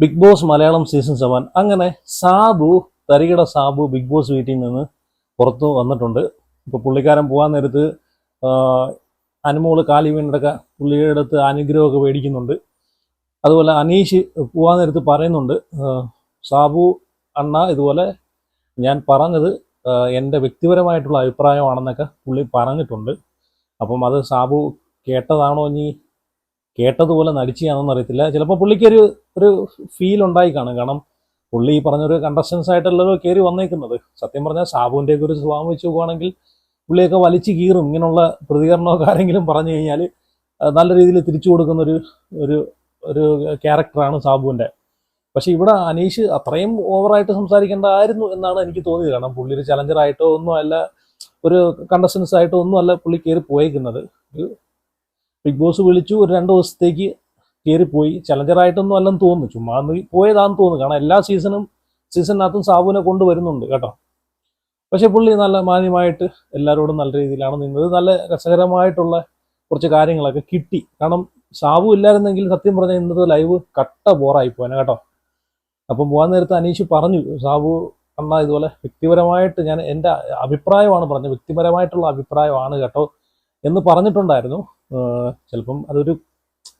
Big boss Malayalam season 7 അങ്ങനെ തരികിട Sabu big boss വീട്ടിൽ നിന്ന് പുറത്തു വന്നിട്ടുണ്ട്. ഇപ്പോൾ പുള്ളിക്കാരൻ പോകാൻ നേരത്ത് അനുമോള് കാലി വീണ്ടെടുക്കുക പുള്ളിയുടെ അടുത്ത് അനുഗ്രഹമൊക്കെ മേടിക്കുന്നുണ്ട്. അതുപോലെ അനീഷ് പോകാൻ നേരത്ത് പറയുന്നുണ്ട്, സാബു അണ്ണ ഇതുപോലെ ഞാൻ പറഞ്ഞത് എൻ്റെ വ്യക്തിപരമായിട്ടുള്ള അഭിപ്രായമാണെന്നൊക്കെ പുള്ളി പറഞ്ഞിട്ടുണ്ട്. അപ്പം അത് സാബു കേട്ടതാണോ ഇനി കേട്ടതുപോലെ നടിച്ചാണെന്ന് അറിയത്തില്ല. ചിലപ്പോൾ പുള്ളിക്കൊരു ഒരു ഫീൽ ഉണ്ടായി കാണും. കാരണം പുള്ളി ഈ പറഞ്ഞൊരു കണ്ടസ്റ്റൻസ് ആയിട്ടല്ലല്ലോ കയറി വന്നേക്കുന്നത്. സത്യം പറഞ്ഞാൽ സാബുവിൻ്റെയൊക്കെ ഒരു സ്വഭാവം വെച്ച് നോക്കുകയാണെങ്കിൽ പുള്ളിയൊക്കെ വലിച്ചു കീറും. ഇങ്ങനെയുള്ള പ്രതികരണമൊക്കെ ആരെങ്കിലും പറഞ്ഞു കഴിഞ്ഞാൽ നല്ല രീതിയിൽ തിരിച്ചു കൊടുക്കുന്നൊരു ഒരു ഒരു ക്യാരക്ടറാണ് സാബുവിൻ്റെ. പക്ഷെ ഇവിടെ അനീഷ് അത്രയും ഓവറായിട്ട് സംസാരിക്കേണ്ടതായിരുന്നു എന്നാണ് എനിക്ക് തോന്നിയത്. കാരണം പുള്ളി ഒരു ചലഞ്ചറായിട്ടോ ഒന്നും അല്ല, ഒരു കണ്ടസ്റ്റൻസ് ആയിട്ടോ ഒന്നും അല്ല പുള്ളി കയറി പോയേക്കുന്നത്. ബിഗ് ബോസ് വിളിച്ചു, ഒരു 2 ദിവസത്തേക്ക് കയറിപ്പോയി. ചലഞ്ചറായിട്ടൊന്നും അല്ലെന്ന് തോന്നുന്നു, ചുമ്മാ പോയതാണെന്ന് തോന്നുന്നു. കാരണം എല്ലാ സീസണിനകത്തും സാബുവിനെ കൊണ്ടുവരുന്നുണ്ട് കേട്ടോ. പക്ഷെ പുള്ളി നല്ല മാന്യമായിട്ട് എല്ലാവരോടും നല്ല രീതിയിലാണ് നിന്നത്. നല്ല രസകരമായിട്ടുള്ള കുറച്ച് കാര്യങ്ങളൊക്കെ കിട്ടി. കാരണം സാബു ഇല്ലായിരുന്നെങ്കിൽ സത്യം പറഞ്ഞാൽ ഇന്നത്തെ ലൈവ് കട്ട ബോറായി പോനെ കേട്ടോ. അപ്പം പോകാൻ നേരത്ത് അനീഷ് പറഞ്ഞു, സാബു അണ്ണ ഇതുപോലെ വ്യക്തിപരമായിട്ട് ഞാൻ എൻ്റെ അഭിപ്രായമാണ് പറഞ്ഞത്, വ്യക്തിപരമായിട്ടുള്ള അഭിപ്രായമാണ് കേട്ടോ എന്ന് പറഞ്ഞിട്ടുണ്ടായിരുന്നു. ചിലപ്പം അതൊരു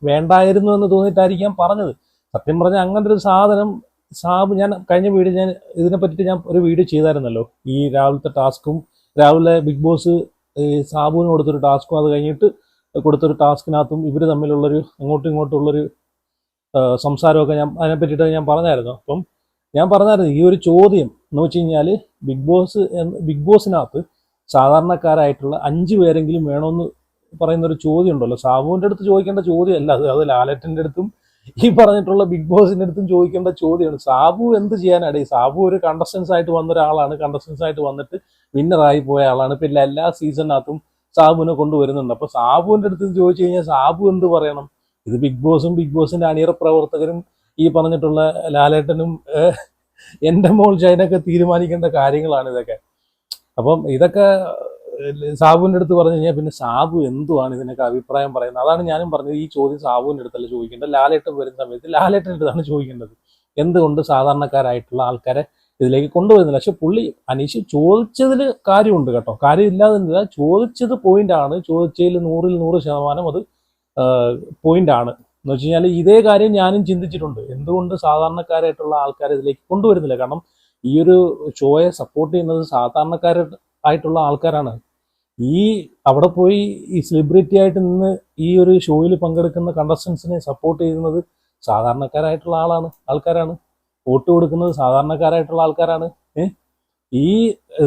വേണ്ടായിരുന്നു എന്ന് തോന്നിയിട്ടായിരിക്കാം പറഞ്ഞത്. സത്യം പറഞ്ഞാൽ അങ്ങനത്തെ ഒരു സാധനം സാബു, ഞാൻ കഴിഞ്ഞ വീഡിയോ ഞാൻ ഇതിനെ പറ്റിയിട്ട് ഞാൻ ഒരു വീഡിയോ ചെയ്തായിരുന്നല്ലോ. ഈ രാവിലത്തെ ടാസ്കും രാവിലെ ബിഗ് ബോസ് സാബുവിന് കൊടുത്തൊരു ടാസ്കും അത് കഴിഞ്ഞിട്ട് കൊടുത്തൊരു ടാസ്കിനകത്തും ഇവർ തമ്മിലുള്ളൊരു അങ്ങോട്ടും ഇങ്ങോട്ടുള്ളൊരു സംസാരമൊക്കെ അതിനെ പറ്റിയിട്ട് ഞാൻ പറഞ്ഞായിരുന്നു. അപ്പം ഞാൻ പറഞ്ഞായിരുന്നു ഈ ഒരു ചോദ്യം എന്ന് വെച്ച് കഴിഞ്ഞാൽ ബിഗ് ബോസിനകത്ത് സാധാരണക്കാരായിട്ടുള്ള 5 പേരെങ്കിലും വേണമെന്ന് പറയുന്നൊരു ചോദ്യം ഉണ്ടല്ലോ. സാബുവിൻ്റെ അടുത്ത് ചോദിക്കേണ്ട ചോദ്യമല്ല അത് ലാലേട്ടൻ്റെ അടുത്തും ഈ പറഞ്ഞിട്ടുള്ള ബിഗ് ബോസിൻ്റെ അടുത്തും ചോദിക്കേണ്ട ചോദ്യമാണ്. സാബു എന്ത് ചെയ്യാനാണ്? സാബു ഒരു കണ്ടസ്റ്റൻസ് ആയിട്ട് വന്ന ഒരാളാണ്. കണ്ടസ്റ്റൻസ് ആയിട്ട് വന്നിട്ട് വിന്നറായി പോയ ആളാണ്. പിന്നെ എല്ലാ സീസണിനകത്തും സാബുവിനെ കൊണ്ടുവരുന്നുണ്ട്. അപ്പോൾ സാബുവിൻ്റെ അടുത്ത് ചോദിച്ചു കഴിഞ്ഞാൽ സാബു എന്ത് പറയണം? ഇത് ബിഗ് ബോസിന്റെ അണിയറ പ്രവർത്തകരും ഈ പറഞ്ഞിട്ടുള്ള ലാലേട്ടനും എൻ്റെ മോൾ ചൈനൊക്കെ തീരുമാനിക്കേണ്ട കാര്യങ്ങളാണ് ഇതൊക്കെ. അപ്പം ഇതൊക്കെ സാബുവിൻ്റെ അടുത്ത് പറഞ്ഞു കഴിഞ്ഞാൽ പിന്നെ സാബു എന്തുവാണ് ഇതിനൊക്കെ അഭിപ്രായം പറയുന്നത്? അതാണ് ഞാനും പറഞ്ഞത്, ഈ ചോദ്യം സാബുവിൻ്റെ അടുത്തല്ല ചോദിക്കേണ്ടത്, ലാലേട്ടൻ വരുന്ന സമയത്ത് ലാലേട്ടൻ്റെ അടുത്താണ് ചോദിക്കേണ്ടത്. എന്തുകൊണ്ട് സാധാരണക്കാരായിട്ടുള്ള ആൾക്കാരെ ഇതിലേക്ക് കൊണ്ടുവരുന്നില്ല? പക്ഷെ പുള്ളി അനീഷ് ചോദിച്ചതിൽ കാര്യമുണ്ട് കേട്ടോ, കാര്യമില്ലാതില്ല. ചോദിച്ചത് പോയിന്റാണ്, ചോദിച്ചതിൽ 100-ൽ 100% അത് പോയിന്റാണ്. എന്ന് വെച്ച് കഴിഞ്ഞാൽ ഇതേ കാര്യം ഞാനും ചിന്തിച്ചിട്ടുണ്ട്. എന്തുകൊണ്ട് സാധാരണക്കാരായിട്ടുള്ള ആൾക്കാരെ ഇതിലേക്ക് കൊണ്ടുവരുന്നില്ല? കാരണം ഈ ഒരു ഷോയെ സപ്പോർട്ട് ചെയ്യുന്നത് സാധാരണക്കാരായിട്ടുള്ള ആൾക്കാരാണ്. ഈ അവിടെ പോയി ഈ സെലിബ്രിറ്റി ആയിട്ട് നിന്ന് ഈ ഒരു ഷോയിൽ പങ്കെടുക്കുന്ന കണ്ടസ്റ്റൻസിനെ സപ്പോർട്ട് ചെയ്യുന്നത് സാധാരണക്കാരായിട്ടുള്ള ആൾക്കാരാണ്. വോട്ട് കൊടുക്കുന്നത് സാധാരണക്കാരായിട്ടുള്ള ആൾക്കാരാണ്. ഈ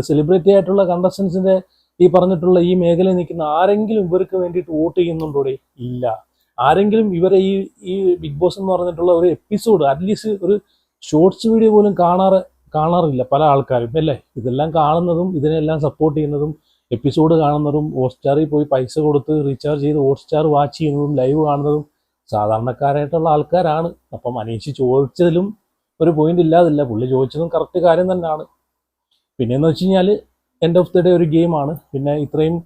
സെലിബ്രിറ്റി ആയിട്ടുള്ള കണ്ടസ്റ്റൻസിന്റെ ഈ പറഞ്ഞിട്ടുള്ള ഈ മേഖലയിൽ നിൽക്കുന്ന ആരെങ്കിലും ഇവർക്ക് വേണ്ടിയിട്ട് വോട്ട് ചെയ്യുന്നുണ്ടോടെ? ഇല്ല. ആരെങ്കിലും ഇവരെ ഈ ബിഗ് ബോസ് എന്ന് പറഞ്ഞിട്ടുള്ള ഒരു എപ്പിസോഡ് അറ്റ്ലീസ്റ്റ് ഒരു ഷോർട്സ് വീഡിയോ പോലും കാണാറില്ല പല ആൾക്കാരും അല്ലേ? ഇതെല്ലാം കാണുന്നതും ഇതിനെല്ലാം സപ്പോർട്ട് ചെയ്യുന്നതും എപ്പിസോഡ് കാണുന്നതും ഹോട്ട്സ്റ്റാറിൽ പോയി പൈസ കൊടുത്ത് റീചാർജ് ചെയ്ത് ഹോട്ട്സ്റ്റാർ വാച്ച് ചെയ്യുന്നതും ലൈവ് കാണുന്നതും സാധാരണക്കാരായിട്ടുള്ള ആൾക്കാരാണ്. അപ്പം അനീഷ് ചോദിച്ചതിലും ഒരു പോയിന്റ് ഇല്ലാതില്ല. പുള്ളി ചോദിച്ചതും കറക്റ്റ് കാര്യം തന്നെയാണ്. പിന്നെയെന്ന് വെച്ച് കഴിഞ്ഞാൽ എൻഡ് ഓഫ് ദി ഡേ ഒരു ഗെയിമാണ്. പിന്നെ ഇത്രയും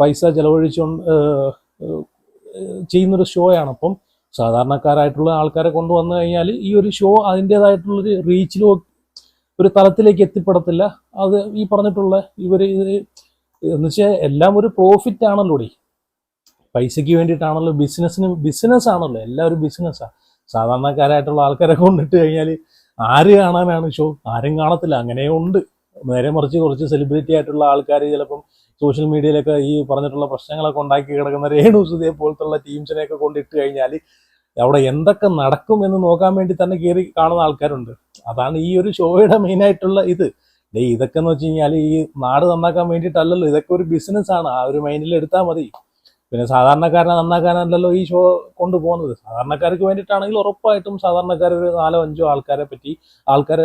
പൈസ ചെലവഴിച്ചുകൊണ്ട് ചെയ്യുന്നൊരു ഷോയാണ്. അപ്പം സാധാരണക്കാരായിട്ടുള്ള ആൾക്കാരെ കൊണ്ടുവന്നു കഴിഞ്ഞാൽ ഈ ഒരു ഷോ അതിൻ്റേതായിട്ടുള്ളൊരു റീച്ചിലോ ഒരു തലത്തിലേക്ക് എത്തിപ്പെടത്തില്ല. അത് ഈ പറഞ്ഞിട്ടുള്ള ഇവർ എന്ന് വെച്ചാൽ എല്ലാം ഒരു പ്രോഫിറ്റ് ആണല്ലോ, പൈസയ്ക്ക് വേണ്ടിയിട്ടാണല്ലോ. ബിസിനസ് ആണല്ലോ, എല്ലാം ഒരു ബിസിനസ്സാണ്. സാധാരണക്കാരായിട്ടുള്ള ആൾക്കാരെ കൊണ്ടിട്ട് കഴിഞ്ഞാൽ ആര് കാണാനാണ് ഷോ? ആരും കാണത്തില്ല. അങ്ങനെയുണ്ട്. നേരെ മറിച്ച് കുറച്ച് സെലിബ്രിറ്റി ആയിട്ടുള്ള ആൾക്കാർ ചിലപ്പം സോഷ്യൽ മീഡിയയിലൊക്കെ ഈ പറഞ്ഞിട്ടുള്ള പ്രശ്നങ്ങളൊക്കെ ഉണ്ടാക്കി കിടക്കുന്ന രേണു സുധിയെ പോലത്തുള്ള ടീംസിനെയൊക്കെ കൊണ്ടിട്ട് കഴിഞ്ഞാൽ അവിടെ എന്തൊക്കെ നടക്കും എന്ന് നോക്കാൻ വേണ്ടി തന്നെ കയറി കാണുന്ന ആൾക്കാരുണ്ട്. അതാണ് ഈ ഒരു ഷോയുടെ മെയിനായിട്ടുള്ള ഇത്. ഇതൊക്കെ എന്ന് വെച്ച് കഴിഞ്ഞാൽ ഈ നാട് നന്നാക്കാൻ വേണ്ടിയിട്ടല്ലല്ലോ, ഇതൊക്കെ ഒരു ബിസിനസ്സാണ്. ആ ഒരു മൈൻഡിൽ എടുത്താൽ മതി. പിന്നെ സാധാരണക്കാരനെ നന്നാക്കാനല്ലല്ലോ ഈ ഷോ കൊണ്ടുപോകുന്നത്. സാധാരണക്കാർക്ക് വേണ്ടിയിട്ടാണെങ്കിൽ ഉറപ്പായിട്ടും സാധാരണക്കാർ ഒരു 4-5 ആൾക്കാരെ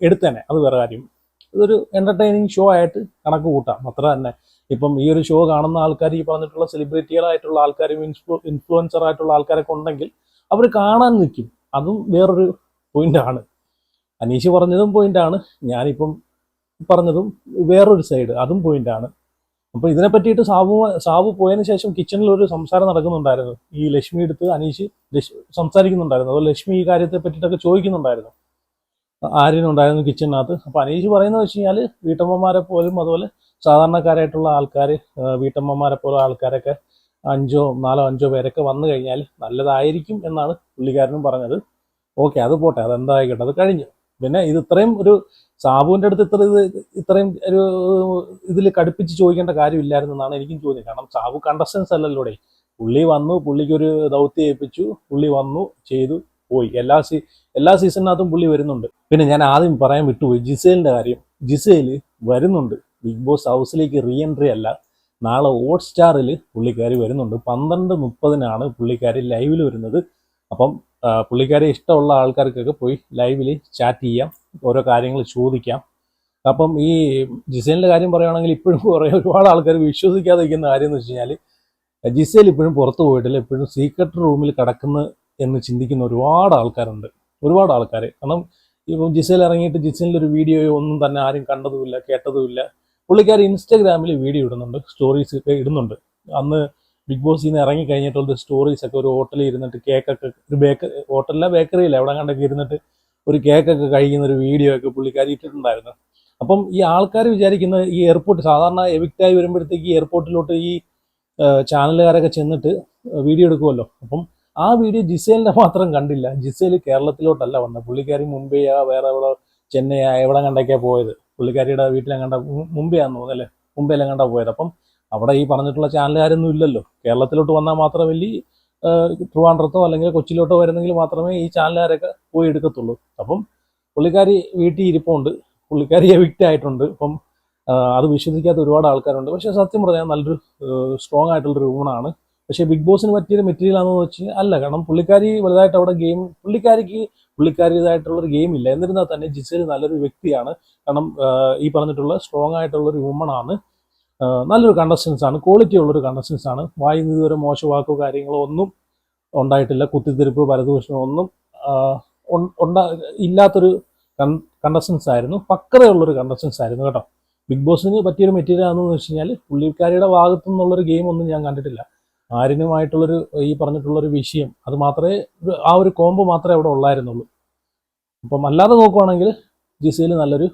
എടുത്തേനെ, അത് വേറെ കാര്യം. ഇതൊരു എന്റർടൈനിങ് ഷോ ആയിട്ട് കണക്ക് കൂട്ടാം, അത്ര തന്നെ. ഇപ്പം ഈ ഒരു ഷോ കാണുന്ന ആൾക്കാർ ഈ പറഞ്ഞിട്ടുള്ള സെലിബ്രിറ്റികളായിട്ടുള്ള ആൾക്കാരും ഇൻഫ്ലുവൻസർ ആയിട്ടുള്ള ആൾക്കാരൊക്കെ ഉണ്ടെങ്കിൽ അവർ കാണാൻ നിൽക്കും. അതും വേറൊരു പോയിന്റാണ്. അനീഷ് പറഞ്ഞതും പോയിന്റാണ്, ഞാനിപ്പം പറഞ്ഞതും വേറൊരു സൈഡ്, അതും പോയിന്റാണ്. അപ്പോൾ ഇതിനെ പറ്റിയിട്ട് സാബു പോയതിന് ശേഷം കിച്ചണിൽ ഒരു സംസാരം നടക്കുന്നുണ്ടായിരുന്നു. ഈ ലക്ഷ്മി എടുത്ത് അനീഷ് സംസാരിക്കുന്നുണ്ടായിരുന്നു. അതുപോലെ ലക്ഷ്മി ഈ കാര്യത്തെ പറ്റിയിട്ടൊക്കെ ചോദിക്കുന്നുണ്ടായിരുന്നു. ആര്യനുണ്ടായിരുന്നു കിച്ചണിനകത്ത്. അപ്പോൾ അനീഷ് പറയുന്നത് വെച്ച് കഴിഞ്ഞാൽ വീട്ടമ്മമാരെ പോലും അതുപോലെ സാധാരണക്കാരായിട്ടുള്ള ആൾക്കാർ, വീട്ടമ്മമാരെ പോലെ ആൾക്കാരൊക്കെ 4-5 പേരൊക്കെ വന്നു കഴിഞ്ഞാൽ നല്ലതായിരിക്കും എന്നാണ് പുള്ളിക്കാരനും പറഞ്ഞത്. ഓക്കെ, അത് പോട്ടെ, അതെന്തായിക്കോട്ടെ, അത് കഴിഞ്ഞു. പിന്നെ ഇത് ഇത്രയും ഒരു സാബുവിൻ്റെ അടുത്ത് ഇത്രയും ഒരു ഇതിൽ കടുപ്പിച്ച് ചോദിക്കേണ്ട കാര്യമില്ലായിരുന്നെന്നാണ് എനിക്കും തോന്നിയത്. കാരണം സാബു കണ്ടസ്റ്റൻസ് അല്ലല്ലോടെ. പുള്ളി വന്നു, പുള്ളിക്കൊരു ദൗത്യം ഏൽപ്പിച്ചു, പുള്ളി വന്നു, ചെയ്തു, പോയി. എല്ലാ സീസണിനകത്തും പുള്ളി വരുന്നുണ്ട്. പിന്നെ ഞാൻ ആദ്യം പറയാൻ വിട്ടുപോയി ജിസേലിൻ്റെ കാര്യം. ജിസേൽ വരുന്നുണ്ട് ബിഗ് ബോസ് ഹൗസിലേക്ക്. റീ എൻട്രി അല്ല, നാളെ ഹോട്ട്സ്റ്റാറിൽ പുള്ളിക്കാരി വരുന്നുണ്ട്. 12:30 പുള്ളിക്കാരി ലൈവിൽ വരുന്നത്. അപ്പം പുള്ളിക്കാരെ ഇഷ്ടമുള്ള ആൾക്കാർക്കൊക്കെ പോയി ലൈവിൽ ചാറ്റ് ചെയ്യാം, ഓരോ കാര്യങ്ങൾ ചോദിക്കാം. അപ്പം ഈ ജിസേലിൻ്റെ കാര്യം പറയുകയാണെങ്കിൽ ഇപ്പോഴും ഒരുപാട് ആൾക്കാർ വിശ്വസിക്കാതെ ഇരിക്കുന്ന കാര്യം എന്ന് വെച്ച് കഴിഞ്ഞാൽ ജിസേൽ ഇപ്പോഴും പുറത്തു പോയിട്ടില്ല, ഇപ്പോഴും സീക്രട്ട് റൂമിൽ കിടക്കുന്ന എന്ന് ചിന്തിക്കുന്ന ഒരുപാട് ആൾക്കാരുണ്ട്. കാരണം ഇപ്പം ജിസേൽ ഇറങ്ങിയിട്ട് ജിസേലിൻ്റെ ഒരു വീഡിയോയോ ഒന്നും തന്നെ ആരും കണ്ടതുമില്ല, കേട്ടതുമില്ല. പുള്ളിക്കാരി ഇൻസ്റ്റാഗ്രാമിൽ വീഡിയോ ഇടുന്നുണ്ട്, സ്റ്റോറീസ് ഒക്കെ ഇടുന്നുണ്ട്. അന്ന് ബിഗ് ബോസിൽ നിന്ന് ഇറങ്ങി കഴിഞ്ഞിട്ടുള്ള സ്റ്റോറീസൊക്കെ ഒരു ഹോട്ടലിൽ ഇരുന്നിട്ട് കേക്കൊക്കെ, ഹോട്ടലിലെ ബേക്കറിയില്ല, എവിടെ കണ്ടൊക്കെ ഇരുന്നിട്ട് ഒരു കേക്കൊക്കെ കഴിക്കുന്ന ഒരു വീഡിയോ ഒക്കെ പുള്ളിക്കാരി ഇട്ടിട്ടുണ്ടായിരുന്നു. അപ്പം ഈ ആൾക്കാർ വിചാരിക്കുന്ന ഈ എയർപോർട്ട് സാധാരണ എവിക്റ്റായി വരുമ്പോഴത്തേക്ക് ഈ എയർപോർട്ടിലോട്ട് ഈ ചാനലുകാരൊക്കെ ചെന്നിട്ട് വീഡിയോ എടുക്കുമല്ലോ. അപ്പം ആ വീഡിയോ ജിസേലിൻ്റെ മാത്രം കണ്ടില്ല. ജിസേൽ കേരളത്തിലോട്ടല്ല വന്നത്, പുള്ളിക്കാരി മുംബൈയാ വേറെ എവിടെ, ചെന്നൈയാ എവിടെ കണ്ടൊക്കെയാണ് പോയത്. പുള്ളിക്കാരിയുടെ വീട്ടിലെങ്ങാണ്ട മുംബൈയാന്ന് തോന്നുന്നല്ലേ, മുംബൈയിലെങ്ങാണ്ടാ പോയത്. അപ്പം അവിടെ ഈ പറഞ്ഞിട്ടുള്ള ചാനലുകാരൊന്നും ഇല്ലല്ലോ. കേരളത്തിലോട്ട് വന്നാൽ മാത്രമേ ട്രിവാൻഡ്രത്തോ അല്ലെങ്കിൽ കൊച്ചിയിലോട്ടോ വരുന്നെങ്കിൽ മാത്രമേ ഈ ചാനലുകാരൊക്കെ പോയി എടുക്കത്തുള്ളൂ. അപ്പം പുള്ളിക്കാരി വീട്ടിൽ ഇരിപ്പുണ്ട്, പുള്ളിക്കാരി എവിക്റ്റ് ആയിട്ടുണ്ട്. അപ്പം അത് വിശ്വസിക്കാത്ത ഒരുപാട് ആൾക്കാരുണ്ട്. പക്ഷേ സത്യം പറഞ്ഞാൽ നല്ലൊരു സ്ട്രോങ് ആയിട്ടുള്ളൊരു ഊണാണ്. പക്ഷേ ബിഗ് ബോസിന് പറ്റിയൊരു മെറ്റീരിയൽ ആണെന്ന് വെച്ച് അല്ല. കാരണം പുള്ളിക്കാരി വലുതായിട്ട് അവിടെ പുള്ളിക്കാരിതായിട്ടുള്ളൊരു ഗെയിം ഇല്ല. എന്നിരുന്നാൽ തന്നെ ജിസേൽ നല്ലൊരു വ്യക്തിയാണ്. കാരണം ഈ പറഞ്ഞിട്ടുള്ള സ്ട്രോങ് ആയിട്ടുള്ളൊരു വുമണാണ്, നല്ലൊരു കണ്ടസ്റ്റൻസ് ആണ്, ക്വാളിറ്റി ഉള്ളൊരു കണ്ടസ്റ്റൻസ് ആണ്. വായിന്ന് ഇതുവരെ മോശവാക്കോ കാര്യങ്ങളോ ഒന്നും ഉണ്ടായിട്ടില്ല, കുത്തിത്തിരിപ്പ് പരദൂഷണം ഒന്നും ഇല്ലാത്തൊരു കണ്ടസ്റ്റൻസ് ആയിരുന്നു. പക്വതയുള്ളൊരു കണ്ടസ്റ്റൻസ് ആയിരുന്നു കേട്ടോ. ബിഗ് ബോസിന് പറ്റിയൊരു മെറ്റീരിയൽ ആണെന്ന് വെച്ച് കഴിഞ്ഞാൽ പുള്ളിക്കാരിയുടെ ഭാഗത്തു നിന്നുള്ളൊരു ഗെയിം ഒന്നും ഞാൻ കണ്ടിട്ടില്ല. ആര്യനുമായിട്ടുള്ളൊരു ഈ പറഞ്ഞിട്ടുള്ളൊരു വിഷയം, അത് മാത്രമേ ആ ഒരു കോംബോ മാത്രമേ അവിടെ ഉള്ളായിരുന്നുള്ളൂ. അപ്പം അല്ലാതെ നോക്കുവാണെങ്കിൽ ജിസേൽ നല്ലൊരു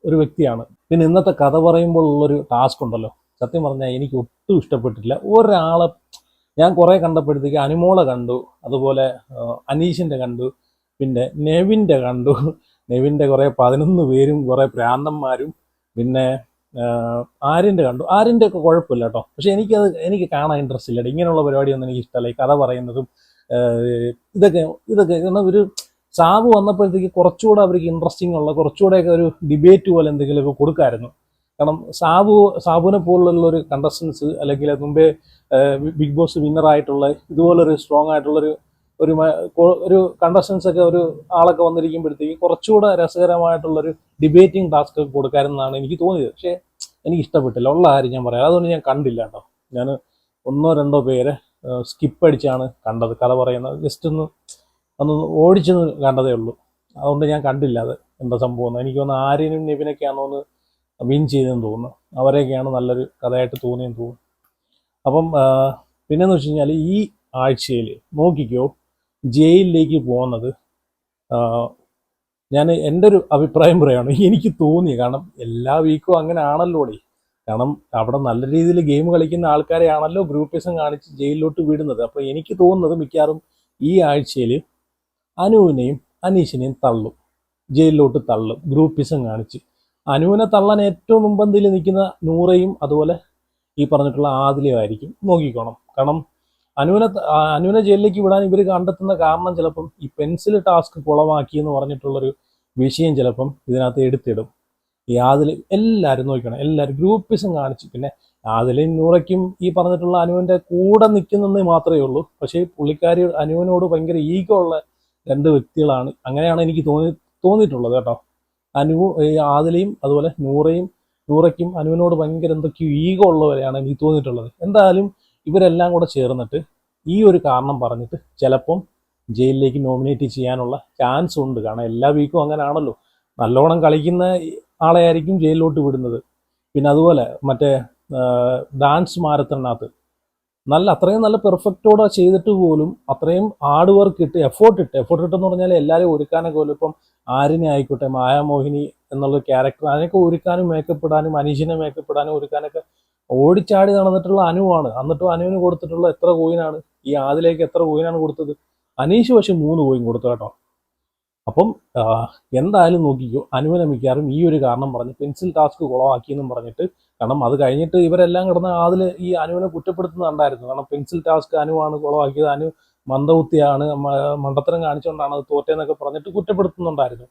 ഒരു വ്യക്തിയാണ്. പിന്നെ ഇന്നത്തെ കഥ പറയുമ്പോൾ ഉള്ളൊരു ടാസ്ക് ഉണ്ടല്ലോ, സത്യം പറഞ്ഞാൽ എനിക്ക് ഒട്ടും ഇഷ്ടപ്പെട്ടിട്ടില്ല. ഒരാളെ ഞാൻ കുറേ കണ്ടപ്പോഴത്തേക്ക് അനുമോളെ കണ്ടു, അതുപോലെ അനീഷിൻ്റെ കണ്ടു, പിന്നെ നെവിൻ്റെ കണ്ടു. നെവിൻ്റെ കുറേ 11 പേരും കുറേ പ്രാന്തന്മാരും, പിന്നെ ആര്യൻ്റെ കണ്ടു. ആര്യൻ്റെ ഒക്കെ കുഴപ്പമില്ല കേട്ടോ, പക്ഷെ എനിക്ക് കാണാൻ ഇൻട്രസ്റ്റ് ഇല്ല. ഇങ്ങനെയുള്ള പരിപാടിയൊന്നും എനിക്ക് ഇഷ്ടമല്ല. ഈ കഥ പറയുന്നതും ഇതൊക്കെ കാരണം ഒരു സാബു വന്നപ്പോഴത്തേക്ക് കുറച്ചുകൂടെ അവർക്ക് ഇൻട്രസ്റ്റിംഗ് ഉള്ള കുറച്ചുകൂടെയൊക്കെ ഒരു ഡിബേറ്റ് പോലെ എന്തെങ്കിലുമൊക്കെ കൊടുക്കാമായിരുന്നു. കാരണം സാബുവിനെ പോലുള്ളൊരു കണ്ടസ്റ്റൻസ് അല്ലെങ്കിൽ മുമ്പേ ബിഗ് ബോസ് വിന്നറായിട്ടുള്ള ഇതുപോലൊരു സ്ട്രോങ് ആയിട്ടുള്ളൊരു ഒരു കണ്ടസ്റ്റൻസ് ഒക്കെ ഒരു ആളൊക്കെ വന്നിരിക്കുമ്പോഴത്തേക്ക് കുറച്ചുകൂടെ രസകരമായിട്ടുള്ളൊരു ഡിബേറ്റിംഗ് ടാസ്ക് ഒക്കെ കൊടുക്കാമെന്നാണ് എനിക്ക് തോന്നിയത്. പക്ഷേ എനിക്ക് ഇഷ്ടപ്പെട്ടില്ല, ഉള്ള കാര്യം ഞാൻ പറയാം. അതുകൊണ്ട് ഞാൻ കണ്ടില്ല കേട്ടോ. ഞാൻ 1-2 പേരെ സ്കിപ്പ് അടിച്ചാണ് കണ്ടത്. കഥ പറയുന്നത് ജസ്റ്റ് ഒന്ന് ഓടിച്ചു കണ്ടതേ ഉള്ളൂ. അതുകൊണ്ട് ഞാൻ കണ്ടില്ല അത് എന്താ സംഭവം. എനിക്ക് തോന്നുന്നു ആര്യനും നെവിനൊക്കെയാണോ ഒന്ന് വിൻ ചെയ്തെന്ന് തോന്നുന്നു. അവരെയൊക്കെയാണ് നല്ലൊരു കഥയായിട്ട് തോന്നിയെന്ന് തോന്നുന്നു. അപ്പം പിന്നെന്ന് വെച്ച് കഴിഞ്ഞാൽ ഈ ആഴ്ചയിൽ നോക്കിക്കോ, ജയിലിലേക്ക് പോകുന്നത് ഞാൻ എൻ്റെ ഒരു അഭിപ്രായം പറയുകയാണ്, എനിക്ക് തോന്നി. കാരണം എല്ലാ വീക്കും അങ്ങനെ ആണല്ലോടെ. കാരണം അവിടെ നല്ല രീതിയിൽ ഗെയിം കളിക്കുന്ന ആൾക്കാരെയാണല്ലോ ഗ്രൂപ്പിസം കാണിച്ച് ജയിലിലോട്ട് വിടുന്നത്. അപ്പോൾ എനിക്ക് തോന്നുന്നത് മിക്കവാറും ഈ ആഴ്ചയിൽ അനുവിനെയും അനീഷിനെയും ജയിലിലോട്ട് തള്ളും ഗ്രൂപ്പിസം കാണിച്ച്. അനുവിനെ തള്ളാൻ ഏറ്റവും മുമ്പന്തിയിൽ നിൽക്കുന്ന നൂറയും അതുപോലെ ഈ പറഞ്ഞിട്ടുള്ള ആദിലയും ആയിരിക്കും. നോക്കിക്കോണം. കാരണം അനുവിനെ ജയിലിലേക്ക് വിടാൻ ഇവർ കണ്ടെത്തുന്ന കാരണം ചിലപ്പം ഈ പെൻസിൽ ടാസ്ക് കുളമാക്കി എന്ന് പറഞ്ഞിട്ടുള്ളൊരു വിഷയം ചിലപ്പം ഇതിനകത്ത് എടുത്തിടും. ഈ എല്ലാവരും നോക്കണം, എല്ലാവരും ഗ്രൂപ്പിസം കാണിച്ച്. പിന്നെ ആദിലയും നൂറയ്ക്കും ഈ പറഞ്ഞിട്ടുള്ള അനുവിൻ്റെ കൂടെ നിൽക്കുന്നതെന്ന് മാത്രമേ ഉള്ളൂ. പക്ഷേ പുള്ളിക്കാരി അനുവിനോട് ഭയങ്കര ഈഗോ ഉള്ള 2 വ്യക്തികളാണ്. അങ്ങനെയാണ് എനിക്ക് തോന്നിയിട്ടുള്ളത് കേട്ടോ. ആദിലയും അതുപോലെ നൂറയ്ക്കും അനുവിനോട് ഭയങ്കര എന്തൊക്കെയോ ഈഗോ ഉള്ളവരെയാണ് എനിക്ക് തോന്നിയിട്ടുള്ളത്. എന്തായാലും ഇവരെല്ലാം കൂടെ ചേർന്നിട്ട് ഈ ഒരു കാരണം പറഞ്ഞിട്ട് ചിലപ്പം ജയിലിലേക്ക് നോമിനേറ്റ് ചെയ്യാനുള്ള ചാൻസ് ഉണ്ട്. കാരണം എല്ലാ വീക്കും അങ്ങനെ ആണല്ലോ, നല്ലോണം കളിക്കുന്ന ആളെ ആയിരിക്കും ജയിലിലോട്ട് വിടുന്നത്. പിന്നെ അതുപോലെ മറ്റേ ഡാൻസ് മാരത്തണിനകത്ത് അത്രയും നല്ല പെർഫെക്റ്റോടെ ചെയ്തിട്ട് പോലും അത്രയും ഹാർഡ് വർക്ക് ഇട്ട് എഫേർട്ട് ഇട്ടെന്ന് പറഞ്ഞാൽ എല്ലാവരും ഒരുക്കാനൊക്കെ പോലും ഇപ്പം ആരിനെ ആയിക്കോട്ടെ മായാമോഹിനി എന്നുള്ള ക്യാരക്ടർ അതിനൊക്കെ ഒരുക്കാനും മേക്കപ്പ് ഇടാനും അനീഷിനെ മേക്കപ്പ് ഇടാനും ഒരുക്കാനൊക്കെ ഓടിച്ചാടി നടന്നിട്ടുള്ള അനുവാണ്. എന്നിട്ടും അനുവിന് കൊടുത്തിട്ടുള്ള എത്ര കോയിനാണ്, ഈ ആദിലേക്ക് എത്ര കോയിനാണ് കൊടുത്തത്? അനീഷ് പക്ഷെ 3 കോയിൻ കൊടുത്തു കേട്ടോ. അപ്പം എന്തായാലും നോക്കിക്കോ, അനുവിനെ മിക്കാറും ഈ ഒരു കാരണം പറഞ്ഞ് പെൻസിൽ ടാസ്ക് കുളമാക്കിയെന്നും പറഞ്ഞിട്ട്, കാരണം അത് കഴിഞ്ഞിട്ട് ഇവരെല്ലാം കിടന്ന് അതിൽ ഈ അനുവിനെ കുറ്റപ്പെടുത്തുന്നുണ്ടായിരുന്നു. കാരണം പെൻസിൽ ടാസ്ക് അനുവാണ് കുളമാക്കിയത്, അനു മന്ദബുദ്ധിയാണ്, മണ്ടത്തരം കാണിച്ചുകൊണ്ടാണ് അത് തോറ്റേന്നൊക്കെ പറഞ്ഞിട്ട് കുറ്റപ്പെടുത്തുന്നുണ്ടായിരുന്നു.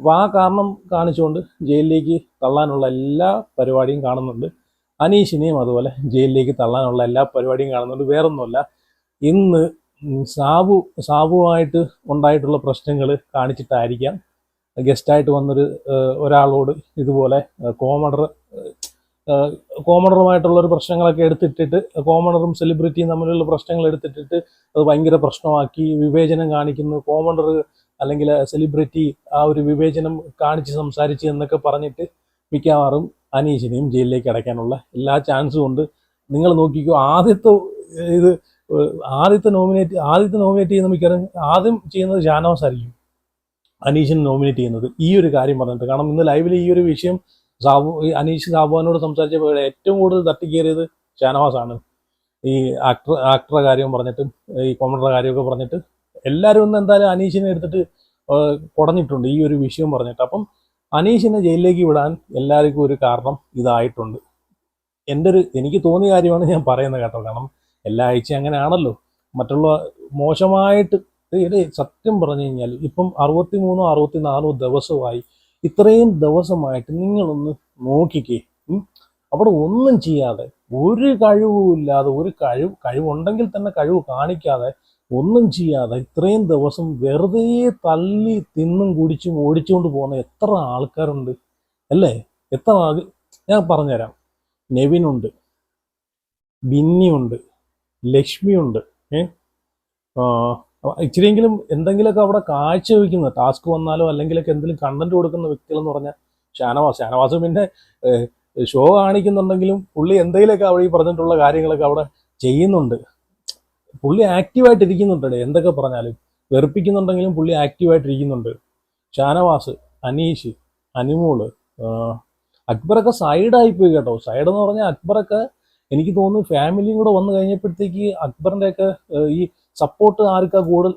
അപ്പോൾ ആ കാരണം കാണിച്ചുകൊണ്ട് ജയിലിലേക്ക് തള്ളാനുള്ള എല്ലാ പരിപാടിയും കാണുന്നുണ്ട്. അനീഷിനെയും അതുപോലെ ജയിലിലേക്ക് തള്ളാനുള്ള എല്ലാ പരിപാടിയും കാണുന്നുണ്ട്. വേറൊന്നുമല്ല, ഇന്ന് സാബുവായിട്ട് ഉണ്ടായിട്ടുള്ള പ്രശ്നങ്ങൾ കാണിച്ചിട്ടായിരിക്കാം ഗസ്റ്റായിട്ട് വന്നൊരു ഒരാളോട് ഇതുപോലെ കോമണറുമായിട്ടുള്ളൊരു പ്രശ്നങ്ങളൊക്കെ എടുത്തിട്ടിട്ട്, കോമണറും സെലിബ്രിറ്റിയും തമ്മിലുള്ള പ്രശ്നങ്ങൾ എടുത്തിട്ടിട്ട് അത് ഭയങ്കര പ്രശ്നമാക്കി വിവേചനം കാണിക്കുന്നു, കോമണർ അല്ലെങ്കിൽ സെലിബ്രിറ്റി ആ ഒരു വിവേചനം കാണിച്ച് സംസാരിച്ച് എന്നൊക്കെ പറഞ്ഞിട്ട് മിക്കവാറും അനീഷിനെയും ജയിലിലേക്ക് അടയ്ക്കാനുള്ള എല്ലാ ചാൻസും ഉണ്ട്. നിങ്ങൾ നോക്കിക്കോ, ആദ്യത്തെ നോമിനേറ്റ് ചെയ്യുന്ന മിക്കവാറും ആദ്യം ചെയ്യുന്നത് ഷാനവാസ് ആയിരിക്കും, അനീഷിനെ നോമിനേറ്റ് ചെയ്യുന്നത് ഈ ഒരു കാര്യം പറഞ്ഞിട്ട്. കാരണം ഇന്ന് ലൈവിൽ ഈ ഒരു വിഷയം അനീഷ് സാബുവാനോട് സംസാരിച്ചപ്പോൾ ഏറ്റവും കൂടുതൽ തട്ടിക്കേറിയത് ഷാനവാസാണ്. ഈ ആക്ടറുടെ കാര്യം പറഞ്ഞിട്ടും ഈ കോമഡറുടെ കാര്യമൊക്കെ പറഞ്ഞിട്ട് എല്ലാവരും ഒന്ന് എന്തായാലും അനീഷിനെ എടുത്തിട്ട് കുടഞ്ഞിട്ടുണ്ട് ഈ ഒരു വിഷയം പറഞ്ഞിട്ട്. അപ്പം അനീഷിനെ ജയിലിലേക്ക് വിടാൻ എല്ലാവർക്കും ഒരു കാരണം ഇതായിട്ടുണ്ട്. എനിക്ക് തോന്നിയ കാര്യമാണ് ഞാൻ പറയുന്നത് കേട്ടോ. കാരണം എല്ലാ ആഴ്ചയും അങ്ങനെയാണല്ലോ. മറ്റുള്ള മോശമായിട്ട് സത്യം പറഞ്ഞു കഴിഞ്ഞാൽ ഇപ്പം 63 64 ദിവസമായി, ഇത്രയും ദിവസമായിട്ട് നിങ്ങളൊന്ന് നോക്കിക്കേ, അവിടെ ഒന്നും ചെയ്യാതെ, ഒരു കഴിവുമില്ലാതെ, ഒരു കഴിവുണ്ടെങ്കിൽ തന്നെ കഴിവ് കാണിക്കാതെ, ഒന്നും ചെയ്യാതെ ഇത്രയും ദിവസം വെറുതെ തള്ളി തിന്നും കുടിച്ചും ഓടിച്ചുകൊണ്ട് പോകുന്ന എത്ര ആൾക്കാരുണ്ട് അല്ലേ? ഞാൻ പറഞ്ഞുതരാം. നെവിനുണ്ട്, ബിന്നിയുണ്ട്, ലക്ഷ്മിയുണ്ട്, ഇച്ചിരിയെങ്കിലും എന്തെങ്കിലുമൊക്കെ അവിടെ കാഴ്ചവെക്കുന്ന, ടാസ്ക് വന്നാലോ അല്ലെങ്കിലൊക്കെ എന്തെങ്കിലും കണ്ടന്റ് കൊടുക്കുന്ന വ്യക്തികൾ എന്ന് പറഞ്ഞാൽ ഷാനവാസ് പിന്നെ ഷോ കാണിക്കുന്നുണ്ടെങ്കിലും പുള്ളി എന്തെങ്കിലുമൊക്കെ അവിടെ ഈ പറഞ്ഞിട്ടുള്ള കാര്യങ്ങളൊക്കെ അവിടെ ചെയ്യുന്നുണ്ട്. പുള്ളി ആക്റ്റീവായിട്ടിരിക്കുന്നുണ്ട്. എന്തൊക്കെ പറഞ്ഞാലും വെറുപ്പിക്കുന്നുണ്ടെങ്കിലും പുള്ളി ആക്റ്റീവായിട്ടിരിക്കുന്നുണ്ട്. ഷാനവാസ്, അനീഷ്, അനുമോള്, അക്ബറൊക്കെ സൈഡായിപ്പോയി കേട്ടോ. സൈഡെന്ന് പറഞ്ഞാൽ അക്ബറൊക്കെ എനിക്ക് തോന്നുന്നു ഫാമിലിയും കൂടെ വന്നു കഴിഞ്ഞപ്പോഴത്തേക്ക് അക്ബറിൻ്റെയൊക്കെ ഈ സപ്പോർട്ട് ആർക്കാ കൂടുതൽ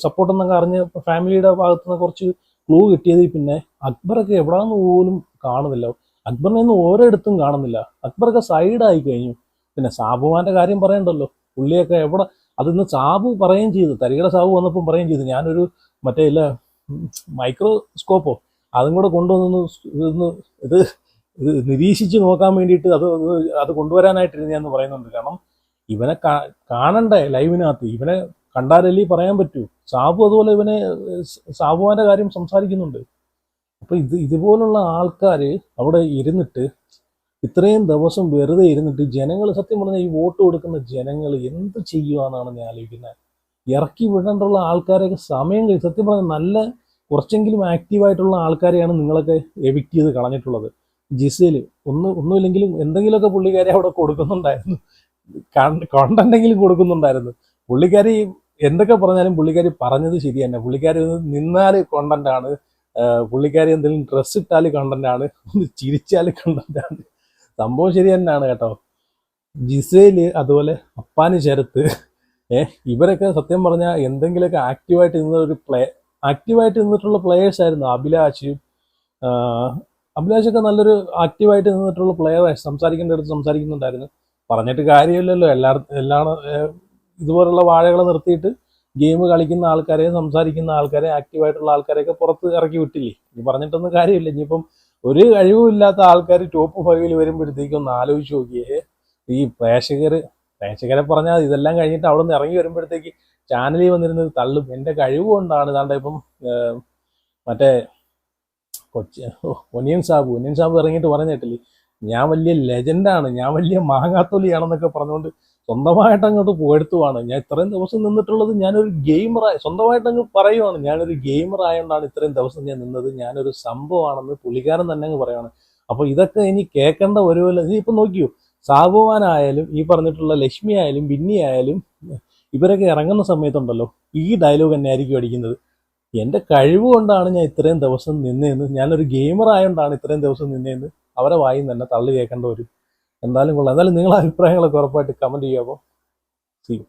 സപ്പോർട്ട് എന്നൊക്കെ അറിഞ്ഞ് ഫാമിലിയുടെ ഭാഗത്തു നിന്ന് കുറച്ച് ക്ലൂ കിട്ടിയത്. പിന്നെ അക്ബറൊക്കെ എവിടാന്ന് പോലും കാണുന്നില്ല, അക്ബറിനെ ഒന്നും ഓരോയിടത്തും കാണുന്നില്ല. അക്ബറൊക്കെ സൈഡായി കഴിഞ്ഞു. പിന്നെ സാബുമാൻ്റെ കാര്യം പറയണ്ടല്ലോ, പുള്ളിയൊക്കെ എവിടെ, അതിന്ന് സാബു പറയുകയും ചെയ്തു, തരികട സാബു വന്നപ്പം പറയുകയും ചെയ്തു, ഞാനൊരു മറ്റേ ഇല്ല മൈക്രോസ്കോപ്പോ അതും കൂടെ കൊണ്ടുവന്നു ഇത് നിരീക്ഷിച്ച് നോക്കാൻ വേണ്ടിയിട്ട് അത് കൊണ്ടുവരാനായിട്ടിരുന്നു എന്ന് പറയുന്നുണ്ട്. കാരണം ഇവനെ കാണണ്ടേ ലൈവിനകത്ത്, ഇവനെ കണ്ടാലല്ലേ പറയാൻ പറ്റൂ. സാബു അതുപോലെ സാബുവാൻ്റെ കാര്യം സംസാരിക്കുന്നുണ്ട്. അപ്പൊ ഇതുപോലുള്ള ആൾക്കാർ അവിടെ ഇരുന്നിട്ട് ഇത്രയും ദിവസം വെറുതെ ഇരുന്നിട്ട് ജനങ്ങൾ, സത്യം പറഞ്ഞാൽ ഈ വോട്ട് കൊടുക്കുന്ന ജനങ്ങൾ എന്ത് ചെയ്യുവാന്നാണ് ഞാൻ ആലോചിക്കുന്നത്. ഇറക്കി വിടേണ്ടുള്ള ആൾക്കാരെയൊക്കെ സമയം കഴിയും. സത്യം പറഞ്ഞാൽ നല്ല കുറച്ചെങ്കിലും ആക്റ്റീവായിട്ടുള്ള ആൾക്കാരെയാണ് നിങ്ങളൊക്കെ എവിക്റ്റ് ചെയ്ത് കളഞ്ഞിട്ടുള്ളത്. ജിസേൽ ഒന്നുമില്ലെങ്കിലും എന്തെങ്കിലുമൊക്കെ പുള്ളിക്കാരെ അവിടെ കൊടുക്കുന്നുണ്ടായിരുന്നു, കണ്ടന്റെങ്കിലും കൊടുക്കുന്നുണ്ടായിരുന്നു. പുള്ളിക്കാരി എന്തൊക്കെ പറഞ്ഞാലും പുള്ളിക്കാരി പറഞ്ഞത് ശരി തന്നെ. പുള്ളിക്കാരി നിന്നാൽ കോണ്ടന്റാണ്, പുള്ളിക്കാരി എന്തെങ്കിലും ഡ്രസ്സ് ഇട്ടാൽ കണ്ടന്റാണ്, ഒന്ന് ചിരിച്ചാൽ കണ്ടന്റാണ്. സംഭവം ശരി തന്നെയാണ് കേട്ടോ. ജിസേല് അതുപോലെ അപ്പാന് ശരത്ത് ഇവരൊക്കെ സത്യം പറഞ്ഞാൽ എന്തെങ്കിലുമൊക്കെ ആക്റ്റീവായിട്ട് നിന്നിട്ടുള്ള പ്ലേയേഴ്സ് ആയിരുന്നു. അഭിലാഷൊക്കെ നല്ലൊരു ആക്റ്റീവായിട്ട് നിന്നിട്ടുള്ള പ്ലെയർ, സംസാരിക്കേണ്ട അടുത്ത് സംസാരിക്കുന്നുണ്ടായിരുന്നു. പറഞ്ഞിട്ട് കാര്യമില്ലല്ലോ, എല്ലാം ഇതുപോലുള്ള വാഴകളെ നിർത്തിയിട്ട് ഗെയിം കളിക്കുന്ന ആൾക്കാരെ, സംസാരിക്കുന്ന ആൾക്കാരെ, ആക്റ്റീവായിട്ടുള്ള ആൾക്കാരെയൊക്കെ പുറത്ത് ഇറക്കി വിട്ടില്ലേ. ഇനി പറഞ്ഞിട്ടൊന്നും കാര്യമില്ല. ഇനിയിപ്പം ഒരു കഴിവുമില്ലാത്ത ആൾക്കാർ ടോപ്പ് 5 വരുമ്പോഴത്തേക്കും ഒന്ന് ആലോചിച്ച് നോക്കിയേ. ഈ പ്രേക്ഷകരെ പറഞ്ഞാൽ ഇതെല്ലാം കഴിഞ്ഞിട്ട് അവിടെ നിന്ന് ഇറങ്ങി വരുമ്പോഴത്തേക്ക് ചാനലിൽ വന്നിരുന്നത് തള്ളും. എൻ്റെ കഴിവ് കൊണ്ടാണ് ഇതാണ്ട് ഇപ്പം മറ്റേ ഒനിയൻ സാബു ഇറങ്ങിയിട്ട് പറഞ്ഞിട്ടില്ലേ, ഞാൻ വലിയ ലെജൻഡാണ്, ഞാൻ വലിയ മാങ്ങാത്തൊലിയാണെന്നൊക്കെ പറഞ്ഞുകൊണ്ട് സ്വന്തമായിട്ട് അങ്ങോട്ട് പോയെടുത്തുവാണ്. ഞാൻ ഇത്രയും ദിവസം നിന്നിട്ടുള്ളത് ഞാനൊരു ഗെയിമറായി, സ്വന്തമായിട്ടങ്ങ് പറയുവാണ്, ഞാനൊരു ഗെയിമർ ആയതുകൊണ്ടാണ് ഇത്രയും ദിവസം ഞാൻ നിന്നത്, ഞാനൊരു സംഭവമാണെന്ന് പുള്ളിക്കാരൻ തന്നെ അങ്ങ് പറയുവാണ്. അപ്പോൾ ഇതൊക്കെ ഇനി കേൾക്കേണ്ട വരുമല്ലോ. ഇനി ഇപ്പം നോക്കിയോ, സാബുമാനായാലും ഈ പറഞ്ഞിട്ടുള്ള ലക്ഷ്മി ആയാലും ബിന്നി ആയാലും ഇവരൊക്കെ ഇറങ്ങുന്ന സമയത്തുണ്ടല്ലോ ഈ ഡയലോഗ് തന്നെ ആയിരിക്കും അടിക്കുന്നത്. എൻ്റെ കഴിവ് കൊണ്ടാണ് ഞാൻ ഇത്രയും ദിവസം നിന്നതെന്ന്, ഞാനൊരു ഗെയിമർ ആയതുകൊണ്ടാണ് ഇത്രയും ദിവസം നിന്നതെന്ന് അവരെ വായിൽ തന്നെ തള്ളി കേൾക്കേണ്ട വരും. എന്തായാലും കൊള്ളാം. എന്തായാലും നിങ്ങളുടെ അഭിപ്രായങ്ങളൊക്കെ ഉറപ്പായിട്ട് കമൻറ്റ് ചെയ്യാമോ.